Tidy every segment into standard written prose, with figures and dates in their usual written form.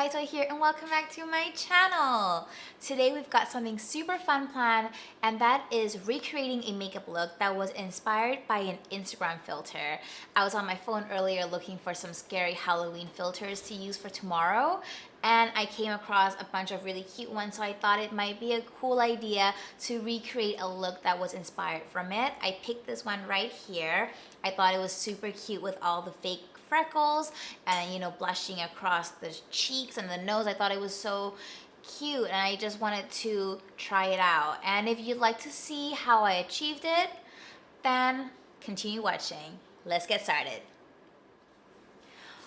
guys, right here and welcome back to my channel. Today we've got something super fun planned, and that is recreating a makeup look that was inspired by an Instagram filter. I was on my phone earlier looking for some scary Halloween filters to use for tomorrow, and I came across a bunch of really cute ones, so I thought it might be a cool idea to recreate a look that was inspired from it. I picked this one right here. I thought it was super cute with all the fake freckles and blushing across the cheeks and the nose. I thought it was so cute and I just wanted to try it out. And if you'd like to see how I achieved it, then continue watching. Let's get started.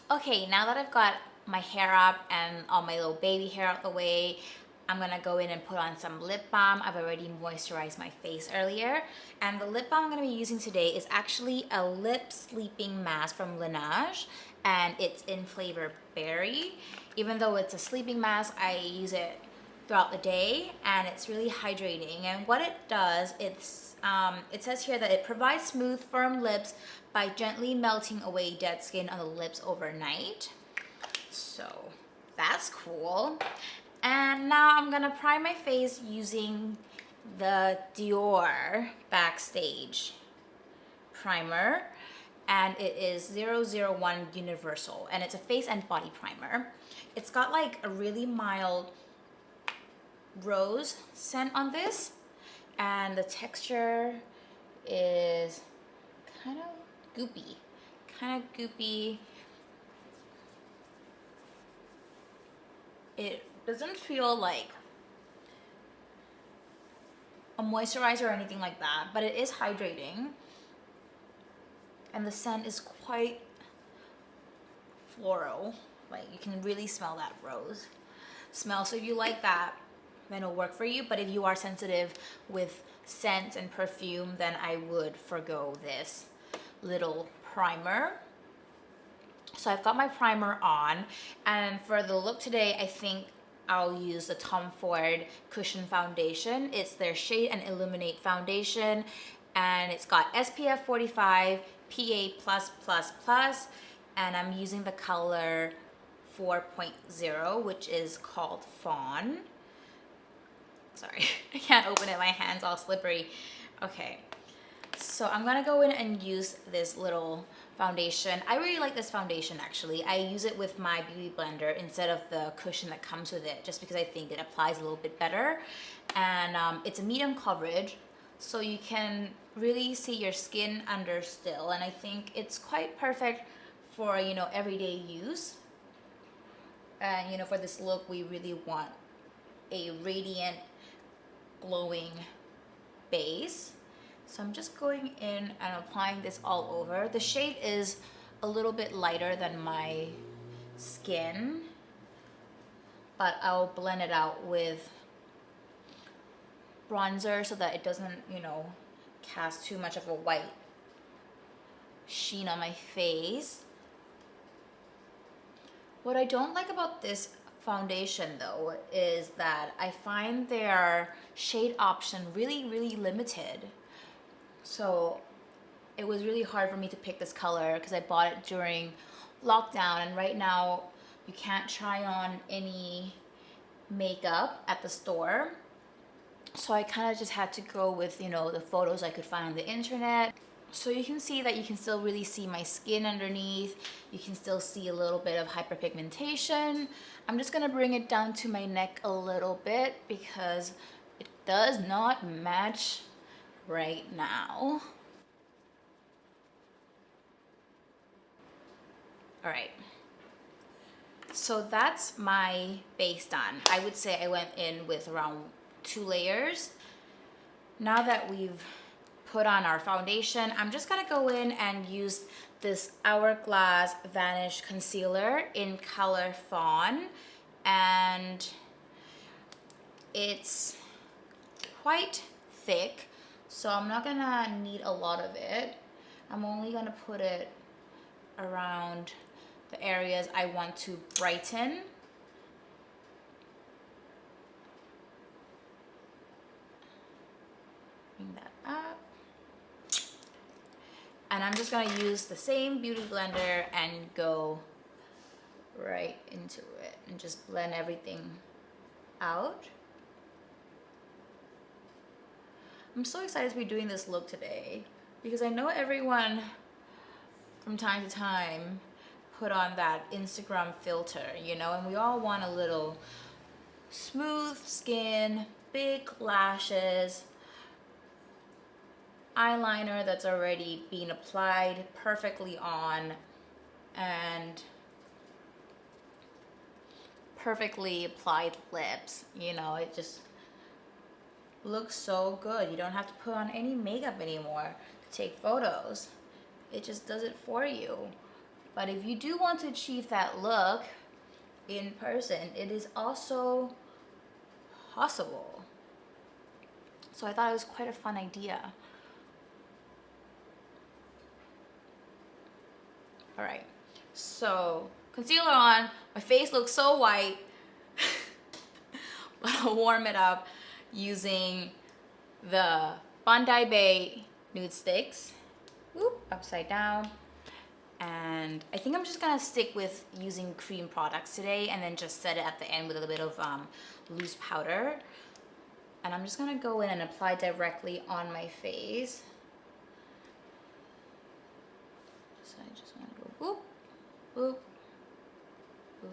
Okay, now that I've got my hair up and all my little baby hair out the way, I'm gonna go in and put on some lip balm. I've already moisturized my face earlier. And the lip balm I'm gonna be using today is actually a lip sleeping mask from Laneige, and it's in flavor berry. Even though it's a sleeping mask, I use it throughout the day and it's really hydrating. And what it does, it says here that it provides smooth, firm lips by gently melting away dead skin on the lips overnight. So that's cool. And now I'm gonna prime my face using the Dior Backstage primer, and it is 001 Universal, and it's a face and body primer. It's got like a really mild rose scent on this, and the texture is kind of goopy. It doesn't feel like a moisturizer or anything like that, but it is hydrating. And the scent is quite floral. Like, you can really smell that rose smell. So if you like that, then it'll work for you. But if you are sensitive with scents and perfume, then I would forgo this little primer. So I've got my primer on, and for the look today, I think I'll use the Tom Ford Cushion Foundation. It's their Shade and Illuminate Foundation, and it's got SPF 45, PA+++, and I'm using the color 4.0, which is called Fawn. Sorry, I can't open it, my hand's all slippery. Okay, so I'm gonna go in and use this little foundation. I really like this foundation actually. I use it with my beauty blender instead of the cushion that comes with it, just because I think it applies a little bit better. And it's a medium coverage, so you can really see your skin under still, and I think it's quite perfect for everyday use. And for this look, we really want a radiant, glowing base. So I'm just going in and applying this all over. The shade is a little bit lighter than my skin, but I'll blend it out with bronzer so that it doesn't, cast too much of a white sheen on my face. What I don't like about this foundation though is that I find their shade option really limited. So it was really hard for me to pick this color because I bought it during lockdown, and right now you can't try on any makeup at the store. So I kind of just had to go with the photos I could find on the internet. So you can see that you can still really see my skin underneath. You can still see a little bit of hyperpigmentation. I'm just gonna bring it down to my neck a little bit because it does not match right now. All right, so that's my base done. I would say I went in with around 2 layers. Now that we've put on our foundation, I'm just gonna go in and use this Hourglass Vanish Concealer in color Fawn, and it's quite thick, so I'm not gonna need a lot of it. I'm only gonna put it around the areas I want to brighten. Bring that up. And I'm just gonna use the same beauty blender and go right into it and just blend everything out. I'm so excited to be doing this look today because I know everyone from time to time put on that Instagram filter, you know, and we all want a little smooth skin, big lashes, eyeliner that's already been applied perfectly on, and perfectly applied lips. You know, it just looks so good. You don't have to put on any makeup anymore to take photos. It just does it for you. But if you do want to achieve that look in person, it is also possible. So I thought it was quite a fun idea. All right, so concealer on, my face looks so white, but I'll warm it up using the Bondi Bay nude sticks. Whoop, upside down. And I think I'm just gonna stick with using cream products today and then just set it at the end with a little bit of loose powder. And I'm just gonna go in and apply directly on my face. So I just wanna go boop, boop, boop.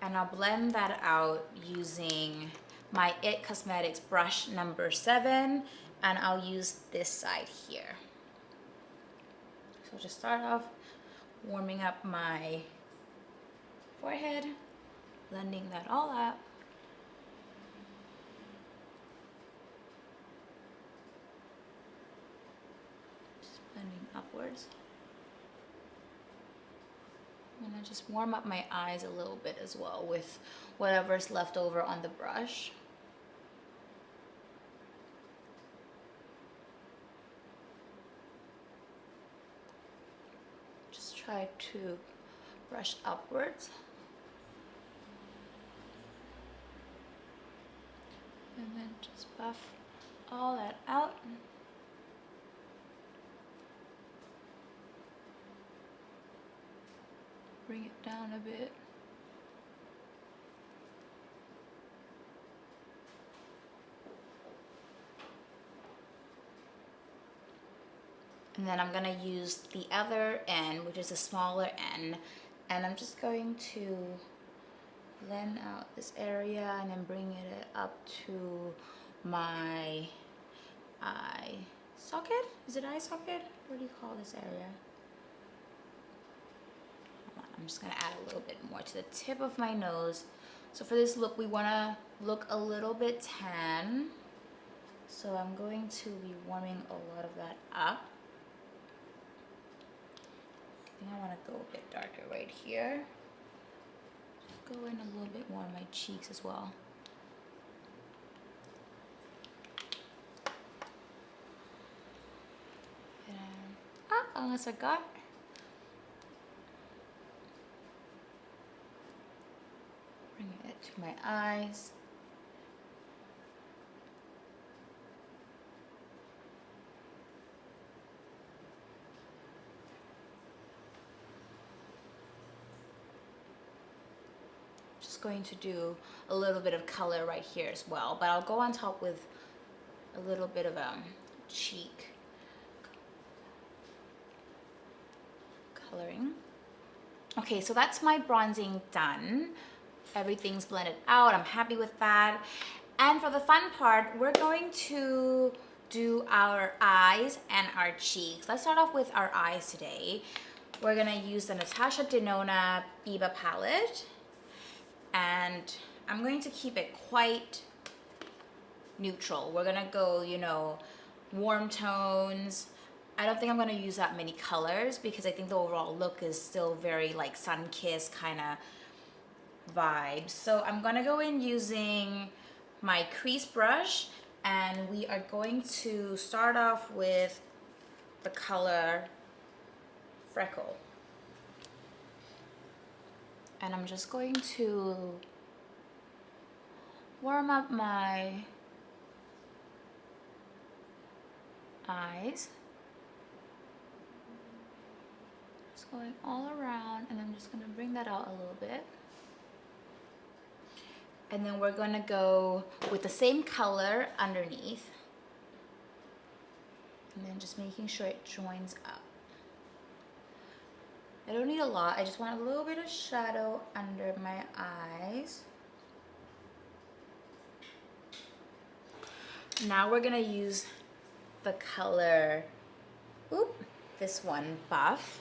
And I'll blend that out using my It Cosmetics brush number 7, and I'll use this side here. So I'll just start off warming up my forehead, blending that all out. Just blending upwards. I'm gonna just warm up my eyes a little bit as well with whatever's left over on the brush. Just try to brush upwards. And then just buff all that out. Bring it down a bit. And then I'm gonna use the other end, which is a smaller end, and I'm just going to blend out this area and then bring it up to my eye socket. Is it eye socket? What do you call this area? I'm just gonna add a little bit more to the tip of my nose. So for this look, we wanna look a little bit tan. So I'm going to be warming a lot of that up. I think I wanna go a bit darker right here. Just go in a little bit more on my cheeks as well. And, almost forgot. Bring it to my eyes. Just going to do a little bit of color right here as well, but I'll go on top with a little bit of cheek coloring. Okay, so that's my bronzing done. Everything's blended out. I'm happy with that. And for the fun part, we're going to do our eyes and our cheeks. Let's start off with our eyes today. We're gonna use the Natasha Denona Biba palette. And I'm going to keep it quite neutral. We're gonna go, you know, warm tones. I don't think I'm gonna use that many colors because I think the overall look is still very like sun-kissed kind of vibes. So I'm gonna go in using my crease brush, and we are going to start off with the color Freckle. And I'm just going to warm up my eyes. Just going all around, and I'm just going to bring that out a little bit. And then we're going to go with the same color underneath. And then just making sure it joins up. I don't need a lot. I just want a little bit of shadow under my eyes. Now we're gonna use the color, this one, Buff.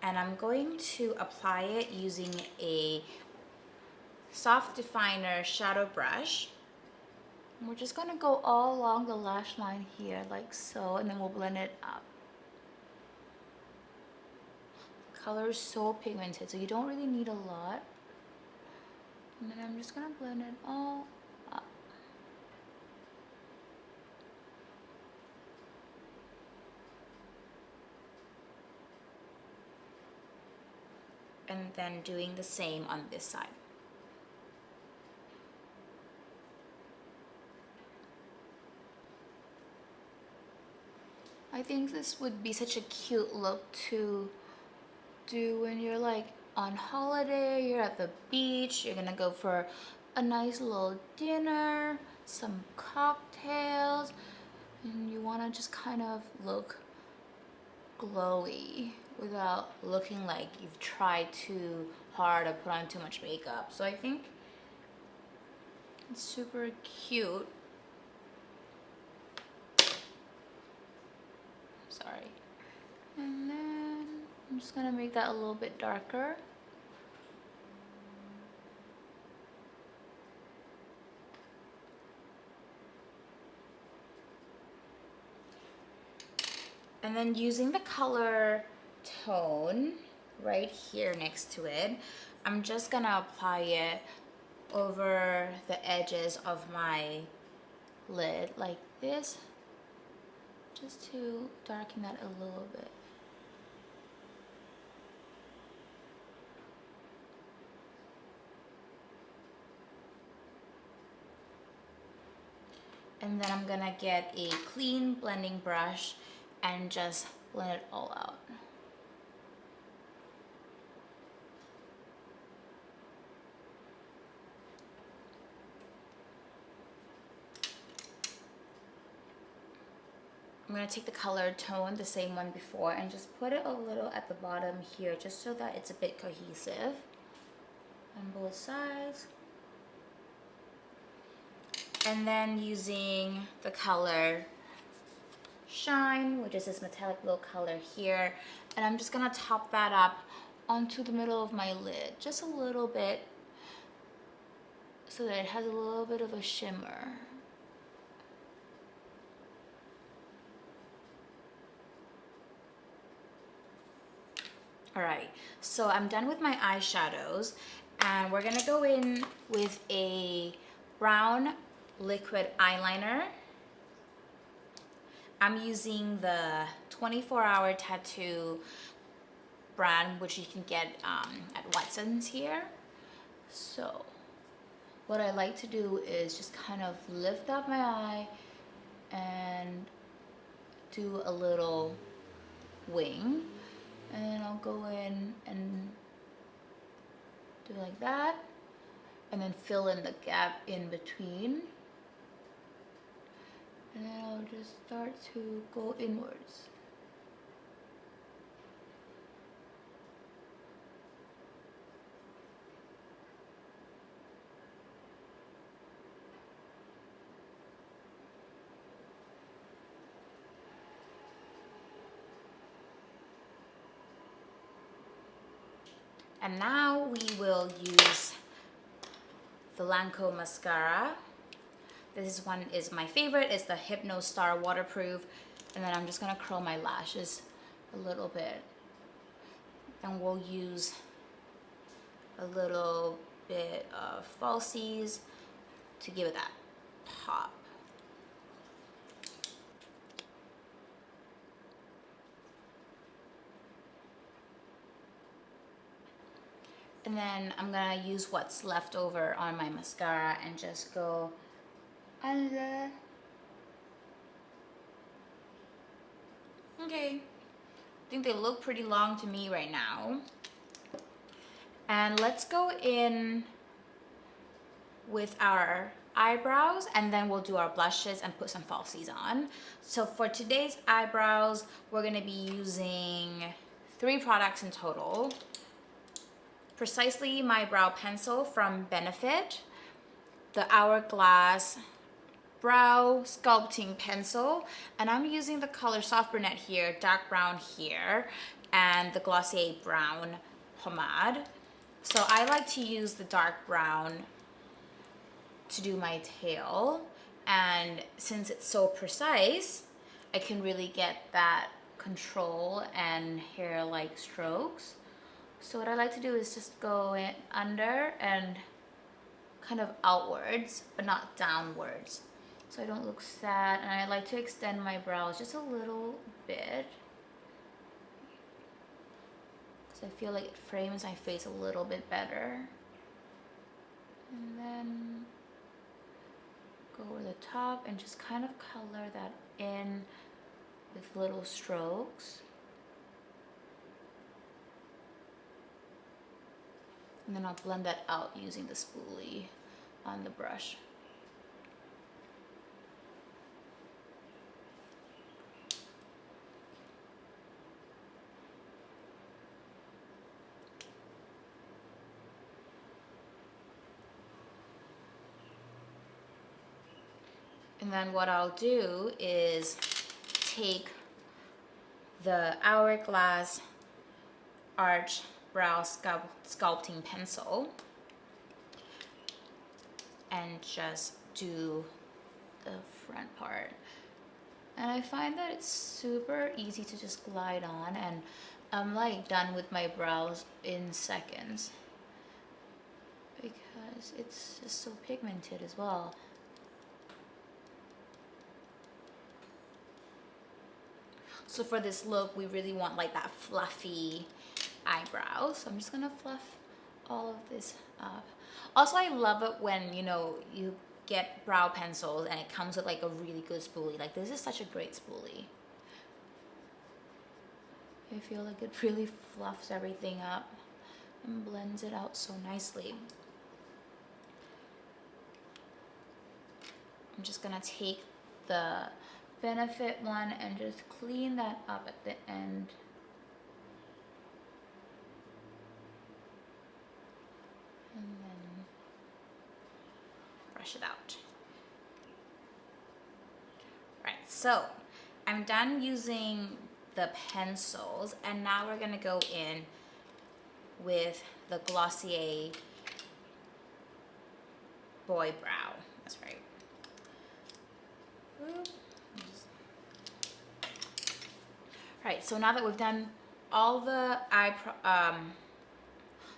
And I'm going to apply it using a soft definer shadow brush. And we're just gonna go all along the lash line here, like so, and then we'll blend it up. The color is so pigmented, so you don't really need a lot. And then I'm just gonna blend it all up. And then doing the same on this side. I think this would be such a cute look to do when you're like on holiday, you're at the beach, you're gonna go for a nice little dinner, some cocktails, and you wanna just kind of look glowy without looking like you've tried too hard or put on too much makeup. So I think it's super cute. Sorry. And then I'm just gonna make that a little bit darker. And then using the color tone right here next to it, I'm just gonna apply it over the edges of my lid like this, just to darken that a little bit. And then I'm gonna get a clean blending brush and just blend it all out. I'm gonna take the color tone, the same one before, and just put it a little at the bottom here, just so that it's a bit cohesive on both sides. And then using the color Shine, which is this metallic blue color here, and I'm just gonna top that up onto the middle of my lid, just a little bit, so that it has a little bit of a shimmer. Alright, so I'm done with my eyeshadows, and we're gonna go in with a brown liquid eyeliner. I'm using the 24-hour tattoo brand, which you can get at Watson's here. So what I like to do is just kind of lift up my eye and do a little wing, and then I'll go in and do like that, and then fill in the gap in between. And then I'll just start to go inwards. And now we will use the Lancome mascara. This one is my favorite. It's the Hypno Star Waterproof. And then I'm just gonna curl my lashes a little bit. And we'll use a little bit of falsies to give it that pop. And then I'm gonna use what's left over on my mascara and just go under. Okay, I think they look pretty long to me right now. And let's go in with our eyebrows, and then we'll do our blushes and put some falsies on. So for today's eyebrows, we're gonna be using 3 products in total. Precisely My Brow Pencil from Benefit, the Hourglass Brow Sculpting Pencil, and I'm using the color Soft Brunette here, dark brown here, and the Glossier Brown pomade. So I like to use the dark brown to do my tail, and since it's so precise, I can really get that control and hair-like strokes. So what I like to do is just go in under and kind of outwards, but not downwards, so I don't look sad. And I like to extend my brows just a little bit because I feel like it frames my face a little bit better. And then go over the top and just kind of color that in with little strokes. And then I'll blend that out using the spoolie on the brush. And then what I'll do is take the Hourglass Arch Brow Sculpting Pencil and just do the front part. And I find that it's super easy to just glide on, and I'm like done with my brows in seconds because it's just so pigmented as well. So for this look, we really want like that fluffy eyebrows. So I'm just gonna fluff all of this up. Also, I love it when, you know, you get brow pencils and it comes with like a really good spoolie. Like this is such a great spoolie. I feel like it really fluffs everything up and blends it out so nicely. I'm just gonna take the Benefit one and just clean that up at the end. And then brush it out. Right, so I'm done using the pencils, and now we're gonna go in with the Glossier Boy Brow. That's right. Oop. Right, so now that we've done all the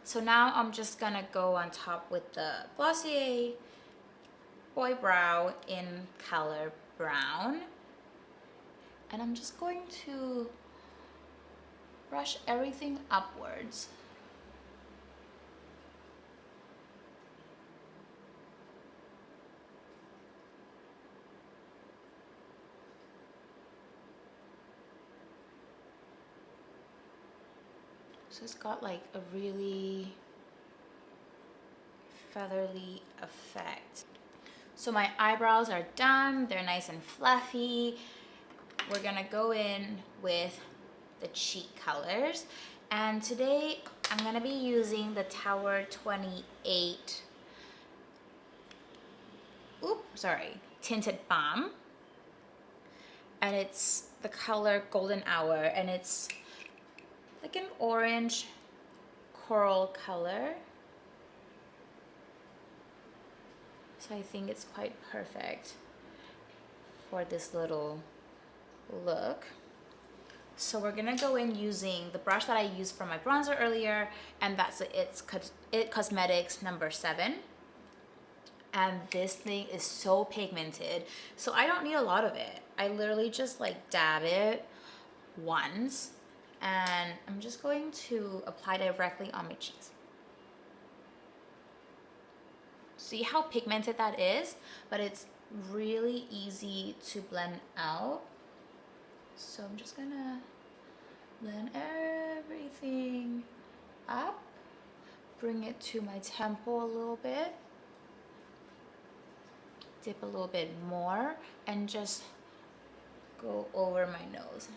so now I'm just gonna go on top with the Glossier Boy Brow in color brown, and I'm just going to brush everything upwards. So it's got like a really feathery effect. So my eyebrows are done. They're nice and fluffy. We're gonna go in with the cheek colors. And today I'm gonna be using the Tower 28, tinted balm. And it's the color Golden Hour, and it's like an orange coral color. So I think it's quite perfect for this little look. So we're gonna go in using the brush that I used for my bronzer earlier, and that's It Cosmetics number 7. And this thing is so pigmented, so I don't need a lot of it. I literally just like dab it once, and I'm just going to apply directly on my cheeks. See how pigmented that is? But it's really easy to blend out. So I'm just gonna blend everything up, bring it to my temple a little bit, dip a little bit more, and just go over my nose.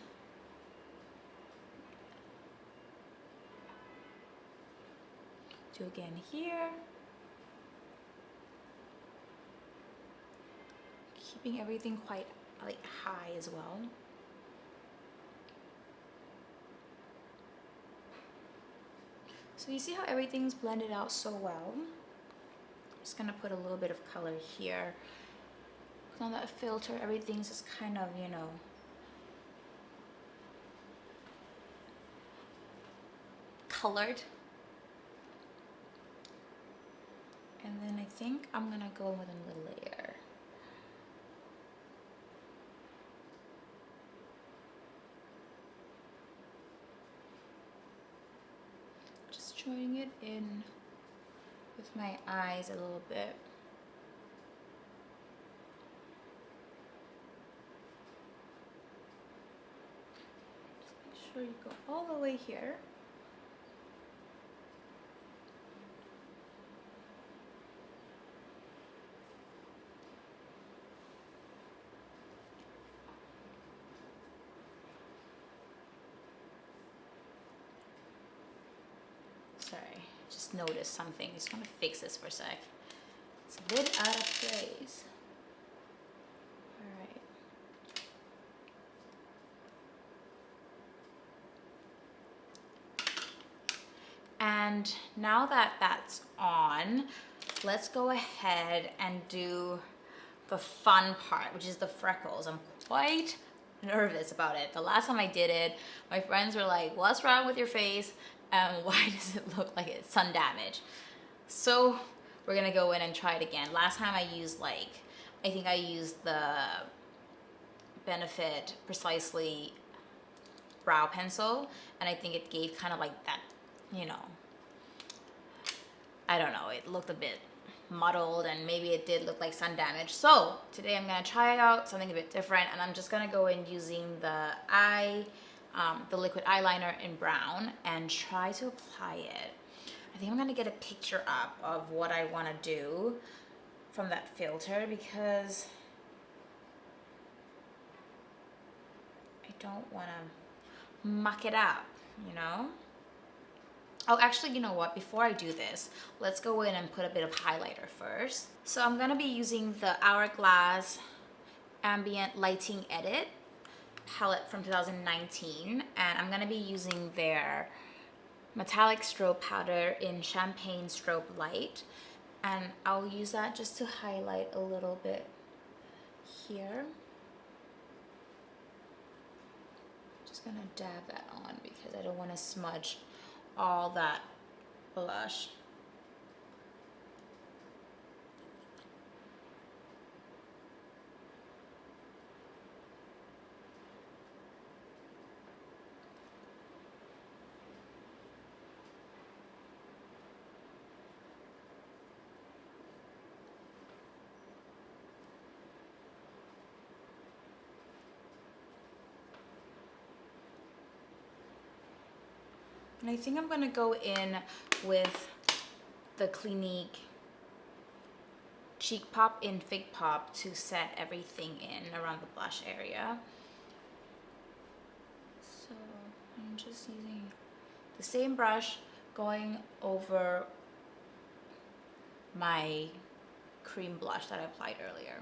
Do again here. Keeping everything quite like high as well. So you see how everything's blended out so well? I'm just gonna put a little bit of color here. On that filter, everything's just kind of, you know, colored. And then I think I'm gonna go with another layer. Just joining it in with my eyes a little bit. Just make sure you go all the way here. Sorry, just noticed something. Just want to fix this for a sec. It's a bit out of place. All right. And now that that's on, let's go ahead and do the fun part, which is the freckles. I'm quite nervous about it. The last time I did it, my friends were like, what's wrong with your face? And why does it look like it's sun damage? So we're gonna go in and try it again. Last time I used I think I used the Benefit Precisely brow pencil, and I think it gave kind of like that, you know, I don't know, it looked a bit muddled and maybe it did look like sun damage. So today I'm gonna try out something a bit different, and I'm just gonna go in using the liquid eyeliner in brown and try to apply it. I think I'm gonna get a picture up of what I wanna do from that filter because I don't wanna muck it up, you know? Oh, actually, you know what? Before I do this, let's go in and put a bit of highlighter first. So I'm gonna be using the Hourglass Ambient Lighting Edit palette from 2019, and I'm gonna be using their metallic strobe powder in Champagne Strobe Light, and I'll use that just to highlight a little bit here. Just gonna dab that on because I don't want to smudge all that blush. And I think I'm gonna go in with the Clinique Cheek Pop in Fig Pop to set everything in around the blush area. So I'm just using the same brush, going over my cream blush that I applied earlier.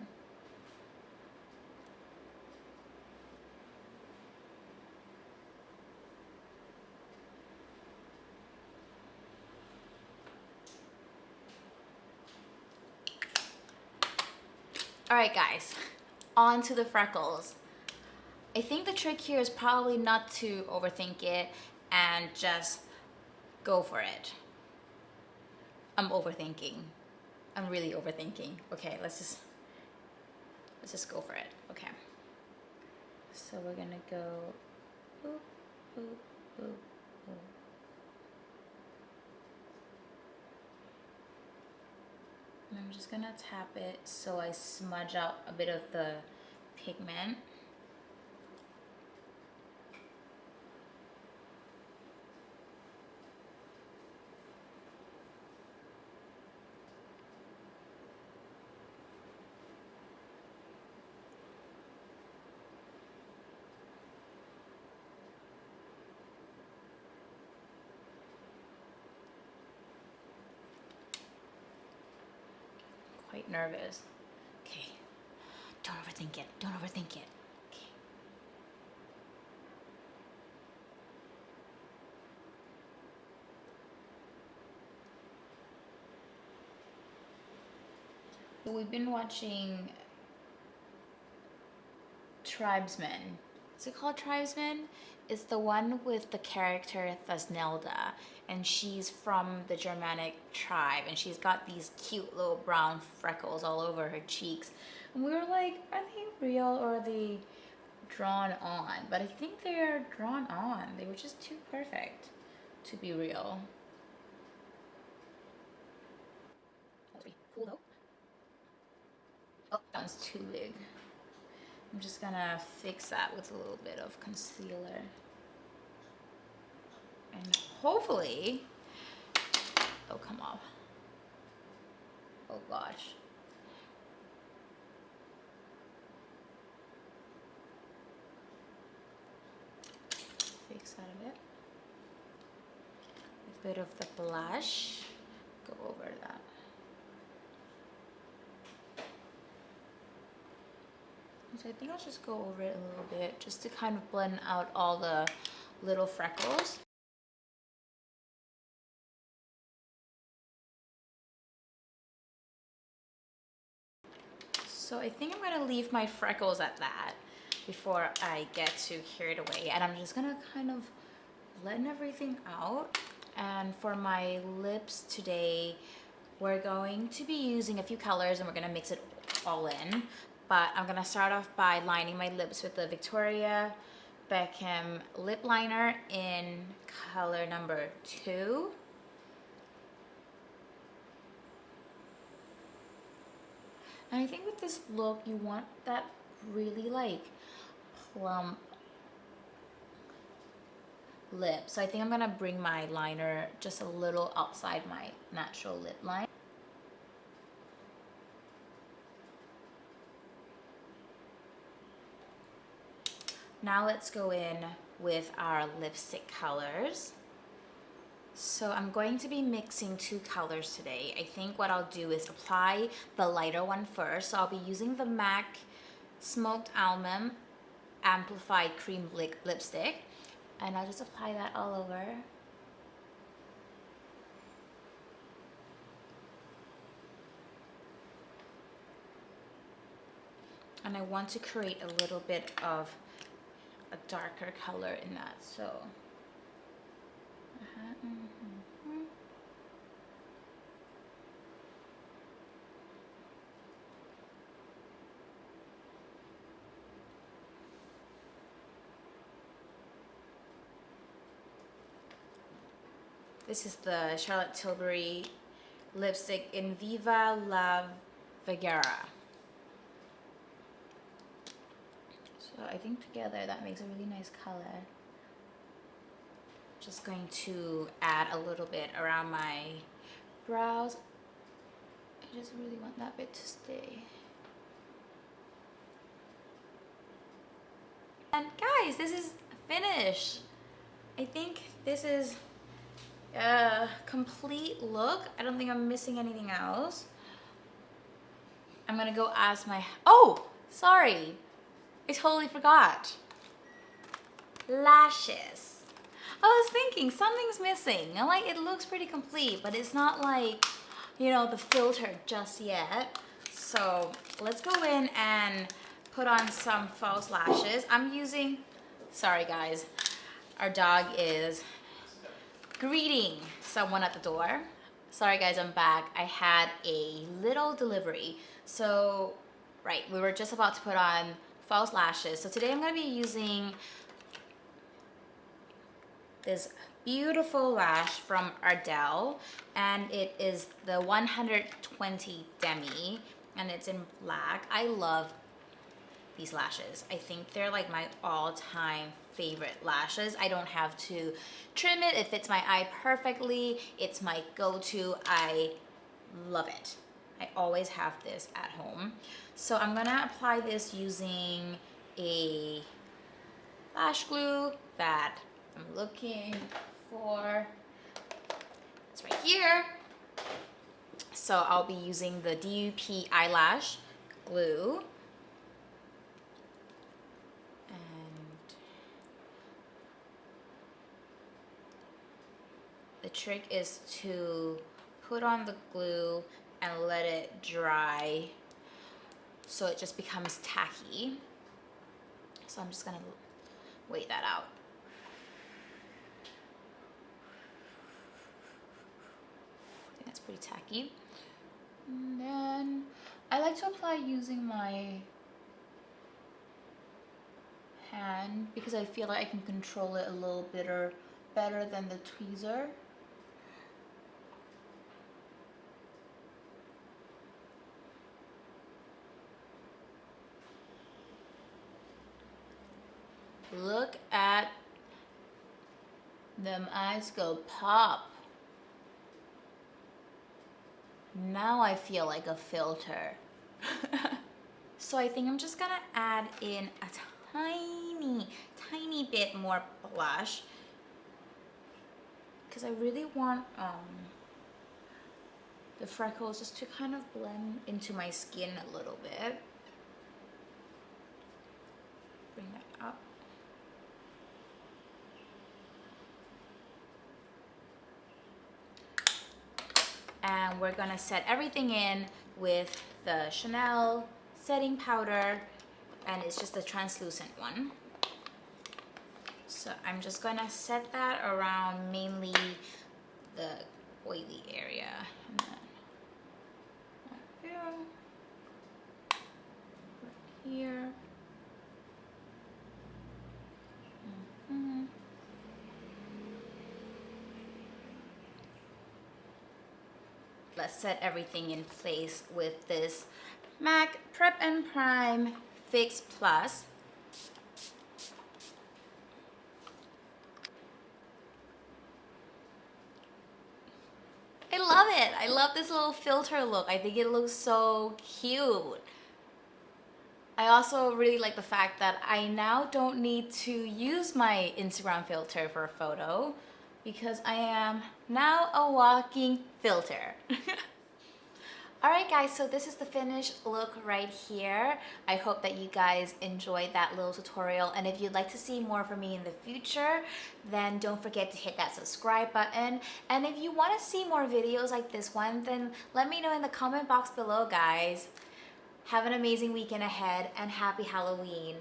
All right, guys, on to the freckles. I think the trick here is probably not to overthink it and just go for it. I'm overthinking. I'm really overthinking. Okay, let's just go for it. Okay. So we're gonna go boop, boop, boop, boop. And I'm just gonna tap it so I smudge out a bit of the pigment. Quite nervous. Okay, don't overthink it. Don't overthink it. Okay. So we've been watching Tribesmen. Is it called Tribesmen? It's the one with the character Thasnelda, and she's from the Germanic tribe, and she's got these cute little brown freckles all over her cheeks. And we were like, are they real or are they drawn on? But I think they're drawn on. They were just too perfect to be real. Cool though. Oh, that one's too big. I'm just gonna fix that with a little bit of concealer. And hopefully, it'll come off. Oh gosh. Fix that a bit. A bit of the blush. Go over that. So I think I'll just go over it a little bit just to kind of blend out all the little freckles. So I think I'm gonna leave my freckles at that before I get too carried away. And I'm just gonna kind of blend everything out. And for my lips today, we're going to be using a few colors and we're gonna mix it all in. But I'm gonna start off by lining my lips with the Victoria Beckham lip liner in color number 2. And I think with this look, you want that really like plump lip. So I think I'm gonna bring my liner just a little outside my natural lip line. Now let's go in with our lipstick colors. So I'm going to be mixing 2 colors today. I think what I'll do is apply the lighter one first. So I'll be using the MAC Smoked Almond Amplified Cream Lipstick. And I'll just apply that all over. And I want to create a little bit of a darker color in that, so this is the Charlotte Tilbury lipstick in Viva La Vegara. So I think together that makes a really nice color. Just going to add a little bit around my brows. I just really want that bit to stay. And guys, this is finished. I think this is a complete look. I don't think I'm missing anything else. I'm gonna go ask my, oh, sorry. I totally forgot. Lashes. I was thinking something's missing. I'm like, it looks pretty complete, but it's not like, you know, the filter just yet. So let's go in and put on some false lashes. I'm using, sorry guys, our dog is greeting someone at the door. Sorry guys, I'm back. I had a little delivery. So, right, we were just about to put on false lashes. So today I'm going to be using this beautiful lash from Ardell, and it is the 120 Demi, and it's in black. I love these lashes. I think they're like my all-time favorite lashes. I don't have to trim it. It fits my eye perfectly. It's my go-to. I love it. I always have this at home. So I'm gonna apply this using a lash glue that I'm looking for. It's right here. So I'll be using the DUP eyelash glue. The trick is to put on the glue and let it dry so it just becomes tacky. So I'm just gonna wait that out. I think that's pretty tacky. And then I like to apply using my hand because I feel like I can control it a little bit better than the tweezer. Look at them eyes go pop. Now I feel like a filter. So I think I'm just gonna add in a tiny bit more blush because I really want the freckles just to kind of blend into my skin a little bit. Bring that up. And we're gonna set everything in with the Chanel setting powder, and it's just a translucent one. So I'm just gonna set that around mainly the oily area. And then right here. Let's set everything in place with this MAC Prep and Prime Fix Plus. I love it. I love this little filter look. I think it looks so cute. I also really like the fact that I now don't need to use my Instagram filter for a photo because I am now a walking filter. Alright guys, so this is the finished look right here. I hope that you guys enjoyed that little tutorial, and if you'd like to see more from me in the future, then don't forget to hit that subscribe button. And if you want to see more videos like this one, then let me know in the comment box below, guys. Have an amazing weekend ahead, and happy Halloween.